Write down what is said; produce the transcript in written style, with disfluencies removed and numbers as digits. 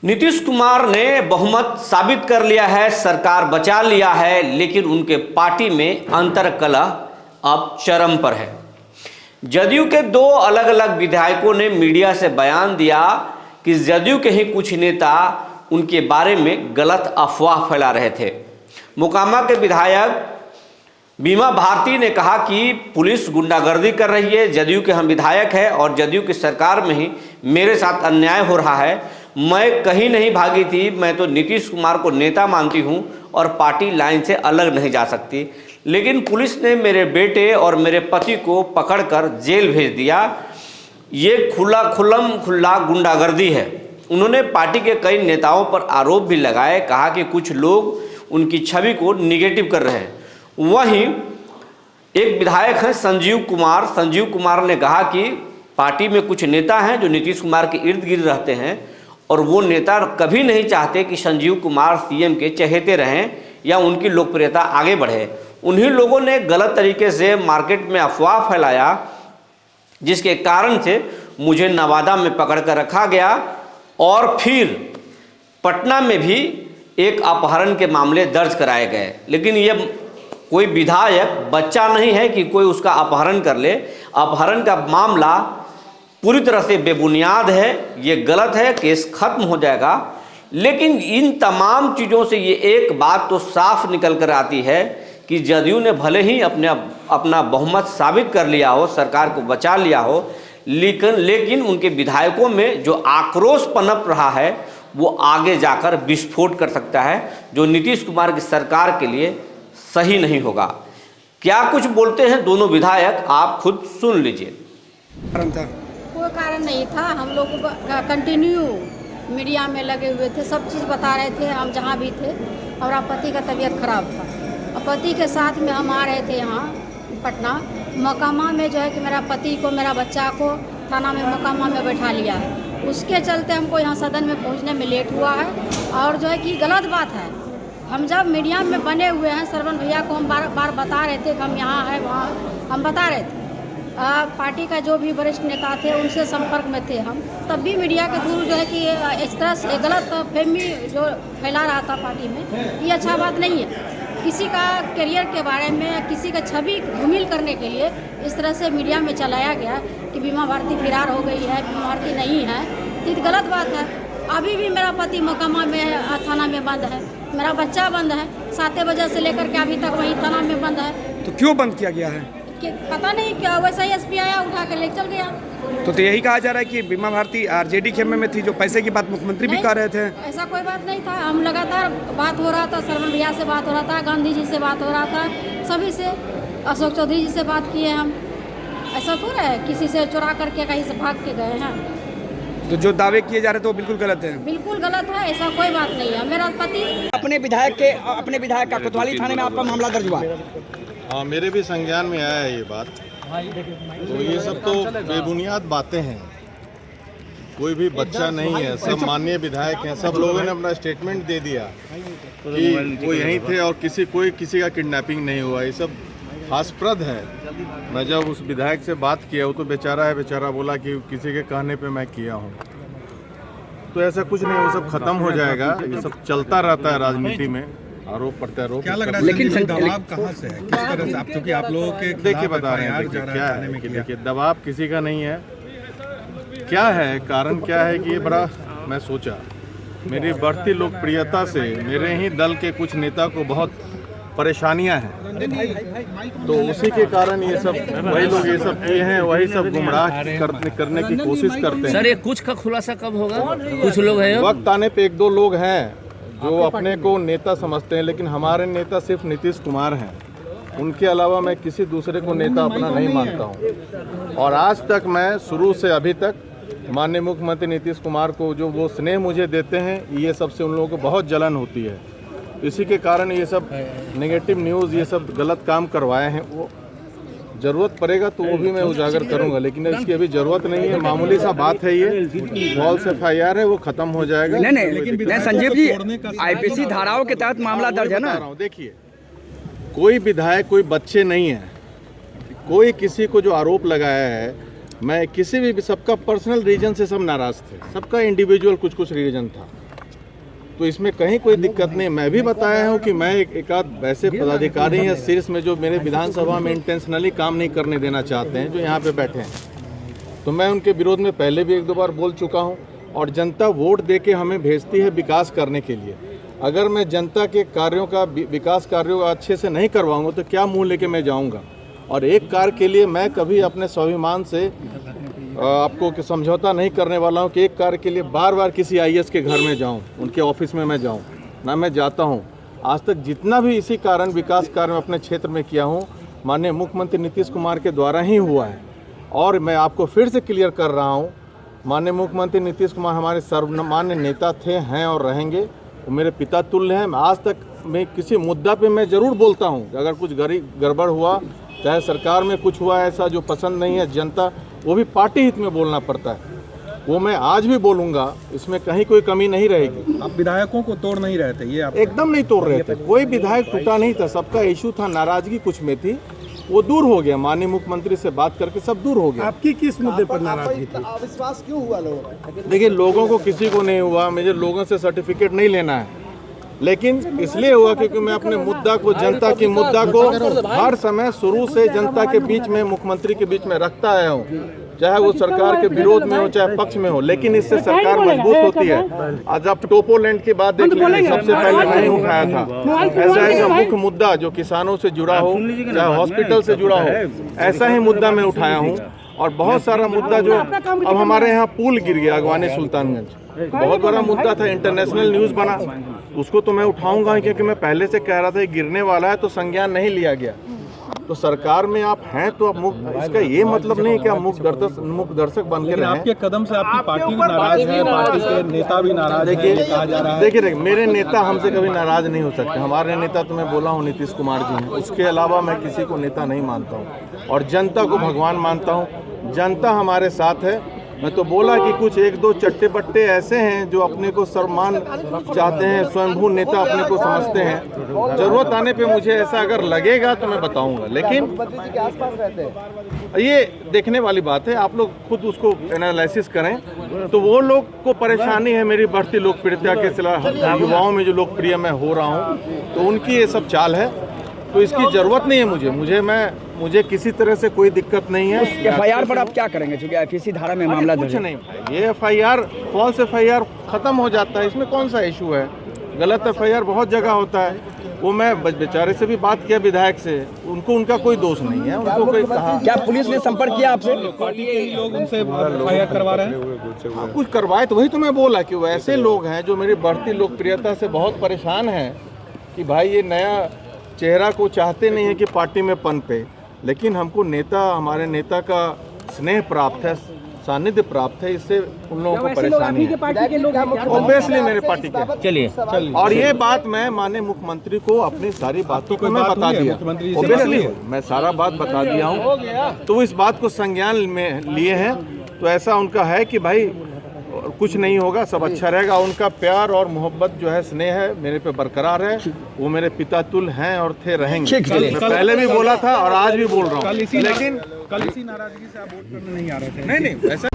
नीतीश कुमार ने बहुमत साबित कर लिया है, सरकार बचा लिया है, लेकिन उनके पार्टी में अंतर्कलह अब चरम पर है। जदयू के दो अलग अलग विधायकों ने मीडिया से बयान दिया कि जदयू के ही कुछ नेता उनके बारे में गलत अफवाह फैला रहे थे। मोकामा के विधायक बीमा भारती ने कहा कि पुलिस गुंडागर्दी कर रही है, जदयू के हम विधायक हैं और जदयू की सरकार में ही मेरे साथ अन्याय हो रहा है। मैं कहीं नहीं भागी थी, मैं तो नीतीश कुमार को नेता मानती हूं और पार्टी लाइन से अलग नहीं जा सकती, लेकिन पुलिस ने मेरे बेटे और मेरे पति को पकड़कर जेल भेज दिया। ये खुला गुंडागर्दी है। उन्होंने पार्टी के कई नेताओं पर आरोप भी लगाए, कहा कि कुछ लोग उनकी छवि को निगेटिव कर रहे हैं। वहीं एक विधायक हैं संजीव कुमार ने कहा कि पार्टी में कुछ नेता हैं जो नीतीश कुमार के इर्द गिर्द रहते हैं और वो नेता कभी नहीं चाहते कि संजीव कुमार सीएम के चहेते रहें या उनकी लोकप्रियता आगे बढ़े। उन्हीं लोगों ने गलत तरीके से मार्केट में अफवाह फैलाया, जिसके कारण से मुझे नवादा में पकड़ कर रखा गया और फिर पटना में भी एक अपहरण के मामले दर्ज कराए गए। लेकिन ये कोई विधायक बच्चा नहीं है कि कोई उसका अपहरण कर ले। अपहरण का मामला पूरी तरह से बेबुनियाद है, ये गलत है, केस खत्म हो जाएगा। लेकिन इन तमाम चीज़ों से ये एक बात तो साफ निकल कर आती है कि जदयू ने भले ही अपना बहुमत साबित कर लिया हो, सरकार को बचा लिया हो, लेकिन उनके विधायकों में जो आक्रोश पनप रहा है वो आगे जाकर विस्फोट कर सकता है, जो नीतीश कुमार की सरकार के लिए सही नहीं होगा। क्या कुछ बोलते हैं दोनों विधायक, आप खुद सुन लीजिए। कोई कारण नहीं था, हम लोग कंटिन्यू मीडिया में लगे हुए थे, सब चीज़ बता रहे थे। हम जहाँ भी थे, हमारा पति का तबीयत खराब था और पति के साथ में हम आ रहे थे यहाँ पटना मोकामा में, जो है कि मेरा पति को, मेरा बच्चा को थाना में मोकामा में बैठा लिया है। उसके चलते हमको यहाँ सदन में पहुँचने में लेट हुआ है और जो है कि गलत बात है। हम जब मीडिया में बने हुए हैं, सरवन भैया को हम बार बार बता रहे थे कि हम यहाँ हैं, वहाँ हम बता रहे थे। पार्टी का जो भी वरिष्ठ नेता थे उनसे संपर्क में थे हम, तब भी मीडिया के थ्रू जो है कि इस तरह से गलत फहमी जो फैला रहा था पार्टी में, ये अच्छा बात नहीं है। किसी का करियर के बारे में, किसी का छवि धूमिल करने के लिए इस तरह से मीडिया में चलाया गया कि बीमा भारती फरार हो गई है, बीमा भारती नहीं है, तो गलत बात है। अभी भी मेरा पति मोकामा में थाना में बंद है, मेरा बच्चा बंद है, 7 बजे से लेकर के अभी तक वही थाना में बंद है। तो क्यों बंद किया गया है? कि पता नहीं क्या, वैसा ही एसपी आया उठा कर ले चल गया। तो यही कहा जा रहा है कि बीमा भारती आरजेडी खेमे में थी, जो पैसे की बात मुख्यमंत्री भी कर रहे थे। ऐसा कोई बात नहीं था, हम लगातार बात हो रहा था, सरवन भैया से बात हो रहा था, गांधी जी से बात हो रहा था, सभी से, अशोक चौधरी जी से बात किए हम। ऐसा थोड़ा है किसी से चुरा करके कहीं से भाग के गए हैं। तो जो दावे किए जा रहे थे वो बिल्कुल गलत है। बिल्कुल गलत है, ऐसा कोई बात नहीं है। मेरा पति अपने विधायक का कोतवाली थाने में आपका मामला दर्ज हुआ। हाँ, मेरे भी संज्ञान में आया है ये बात। तो ये सब तो बेबुनियाद बातें हैं, कोई भी बच्चा नहीं है, सब माननीय विधायक हैं। सब लोगों ने अपना स्टेटमेंट दे दिया कि वो यहीं थे और किसी का किडनैपिंग नहीं हुआ। ये सब हास्यास्पद है। मैं जब उस विधायक से बात किया, वो तो बेचारा बोला कि किसी के कहने पे मैं किया हूँ। तो ऐसा कुछ नहीं, वो सब खत्म हो जाएगा। ये सब चलता रहता है राजनीति में, आरोप प्रत्यारोप। क्या लग रहा है? लेकिन दबाव कहाँ से है, किस तरह से आप, क्योंकि आप लोगों के देखिए बता रहे हैं क्या है कि देखिए दबाव किसी का नहीं है। क्या है कारण, क्या है कि ये बड़ा, मैं सोचा मेरी बढ़ती लोकप्रियता से मेरे ही दल के कुछ नेता को बहुत परेशानियां हैं, तो उसी के कारण ये सब वही लोग ये सब किए हैं, वही सब गुमराह करने की कोशिश करते हैं। सर, ये कुछ का खुलासा कब होगा? कुछ लोग हैं, वक्त आने पे 1-2 लोग हैं जो अपने को नेता समझते हैं, लेकिन हमारे नेता सिर्फ नीतीश कुमार हैं। उनके अलावा मैं किसी दूसरे को नेता अपना नहीं मानता हूं। और आज तक मैं शुरू से अभी तक माननीय मुख्यमंत्री नीतीश कुमार को जो वो स्नेह मुझे देते हैं, ये सबसे उन लोगों को बहुत जलन होती है। इसी के कारण ये सब नेगेटिव न्यूज़, ये सब गलत काम करवाए हैं। वो ज़रूरत पड़ेगा तो वो भी मैं उजागर करूंगा, लेकिन इसकी अभी ज़रूरत नहीं है। मामूली सा बात है, ये फॉल्स FIR है, वो खत्म हो जाएगा। नहीं संजीव जी, IPC धाराओं के तहत मामला दर्ज है ना। देखिए, कोई विधायक कोई बच्चे नहीं है, कोई किसी को जो आरोप लगाया है, मैं किसी भी, सबका पर्सनल रीजन से सब नाराज थे, सबका इंडिविजुअल कुछ रीजन था। तो इसमें कहीं कोई दिक्कत नहीं। मैं भी बताया हूं कि मैं एक आध वैसे पदाधिकारी हैं शीर्ष में जो मेरे विधानसभा में इंटेंशनली काम नहीं करने देना चाहते हैं, जो यहाँ पे बैठे हैं, तो मैं उनके विरोध में पहले भी 1-2 बार बोल चुका हूँ। और जनता वोट दे के हमें भेजती है विकास करने के लिए। अगर मैं जनता के कार्यों का, विकास कार्यों का अच्छे से नहीं करवाऊँगा तो क्या मुँह लेके मैं जाऊँगा। और एक कार्य के लिए मैं कभी अपने स्वाभिमान से आपको समझौता नहीं करने वाला हूं कि एक कार्य के लिए बार बार किसी आईएएस के घर में जाऊं, उनके ऑफिस में मैं जाऊं ना। मैं जाता हूं, आज तक जितना भी इसी कारण विकास कार्य अपने क्षेत्र में किया हूं, माननीय मुख्यमंत्री नीतीश कुमार के द्वारा ही हुआ है। और मैं आपको फिर से क्लियर कर रहा हूं, माननीय मुख्यमंत्री नीतीश कुमार हमारे सर्वमान्य नेता थे, हैं और रहेंगे। वो मेरे पिता तुल्य हैं। आज तक मैं किसी मुद्दा पे मैं ज़रूर बोलता हूं कि अगर कुछ गड़बड़ हुआ, चाहे सरकार में कुछ हुआ ऐसा जो पसंद नहीं है जनता, वो भी पार्टी हित में बोलना पड़ता है, वो मैं आज भी बोलूँगा, इसमें कहीं कोई कमी नहीं रहेगी। आप विधायकों को तोड़ नहीं रहे थे, ये आप एकदम नहीं तोड़ रहे थे। कोई विधायक टूटा नहीं था, सबका इशू था, नाराजगी कुछ में थी, वो दूर हो गया। माननीय मुख्यमंत्री से बात करके सब दूर हो गया। आपकी किस मुद्दे पर नाराजगी थी? अविश्वास क्यों हुआ लोगों? देखिए, लोगों को किसी को नहीं हुआ, मुझे लोगों से सर्टिफिकेट नहीं लेना है, लेकिन इसलिए हुआ क्योंकि मैं अपने मुद्दा को, जनता की मुद्दा को हर समय शुरू से जनता के बीच में, मुख्यमंत्री के बीच में रखता आया हूँ, चाहे वो सरकार के विरोध में हो चाहे पक्ष में हो। लेकिन इससे सरकार मजबूत होती है। आज आप टोपोलैंड की बात देख लीजिए, सबसे पहले नहीं उठाया था। ऐसा मुख्य मुद्दा जो किसानों से जुड़ा हो, चाहे हॉस्पिटल से जुड़ा हो, ऐसा ही मुद्दा मैं उठाया हूँ। और बहुत सारा मुद्दा जो अब हमारे यहाँ पुल गिर गया अगवानी सुल्तानगंज, बहुत बड़ा मुद्दा था, इंटरनेशनल न्यूज़ बना, उसको तो मैं उठाऊंगा क्योंकि मैं पहले से कह रहा था गिरने वाला है, तो संज्ञान नहीं लिया गया। तो सरकार में आप हैं तो आप इसका ये मतलब नहीं कि आप मुख्य दर्शक बन के रहें। आपके कदम से आपकी पार्टी नाराज है, पार्टी के नेता भी नाराज है, कहा जा रहा है। देखिए, मेरे नेता हमसे कभी नाराज नहीं हो सकते। हमारे नेता तो मैं बोला हूँ नीतीश कुमार जी हैं, उसके अलावा मैं किसी को नेता नहीं मानता हूँ और जनता को भगवान मानता हूँ। जनता हमारे साथ है। मैं तो बोला कि कुछ 1-2 चट्टे बट्टे ऐसे हैं जो अपने को सम्मान चाहते हैं, स्वयंभू नेता अपने को समझते हैं। जरूरत आने पे मुझे ऐसा अगर लगेगा तो मैं बताऊंगा, लेकिन ये देखने वाली बात है। आप लोग खुद उसको एनालिसिस करें। तो वो लोग को परेशानी है मेरी बढ़ती लोकप्रियता के सिलसिले, युवाओं में जो लोकप्रिय मैं हो रहा हूँ, तो उनकी ये सब चाल है। तो इसकी जरूरत नहीं है मुझे किसी तरह से कोई दिक्कत नहीं है। एफआईआर पर आप क्या करेंगे, चूंकि आईपीसी धारा में मामला कुछ नहीं, ये एफआईआर, फॉल्स एफआईआर खत्म हो जाता है, इसमें कौन सा इशू है। गलत एफआईआर बहुत जगह होता है। वो मैं बेचारे से भी बात किया, विधायक से, उनका कोई दोष नहीं है। उनको कोई कहा, क्या पुलिस ने संपर्क किया आपसे? पार्टी के ही लोग उनसे एफआईआर करवा रहे हैं। कुछ करवाए तो वही तो मैं बोला कि वैसे लोग हैं जो मेरी बढ़ती लोकप्रियता से बहुत परेशान हैं कि भाई ये नया चेहरा को चाहते नहीं है कि पार्टी में पनपे, लेकिन हमको हमारे नेता का स्नेह प्राप्त है, सानिध्य प्राप्त है, इससे उन लोगों को परेशानी है। ऑब्वियसली मेरे पार्टी के। चलिए। और ये बात मैं माननीय मुख्यमंत्री को अपनी सारी बातों को मैं बता दिया। ऑब्वियसली मैं सारा बात बता दिया हूँ, तो इस बात को संज्ञान में लिए हैं। तो ऐसा उनका है कि भाई कुछ नहीं होगा, सब अच्छा रहेगा। उनका प्यार और मोहब्बत जो है, स्नेह है, मेरे पे बरकरार है। वो मेरे पिता तुल्य हैं और थे, रहेंगे। मैं पहले भी बोला था और आज भी बोल रहा हूँ। लेकिन कल इसी नाराजगी से आप वोट करने नहीं आ रहे थे। नहीं ऐसा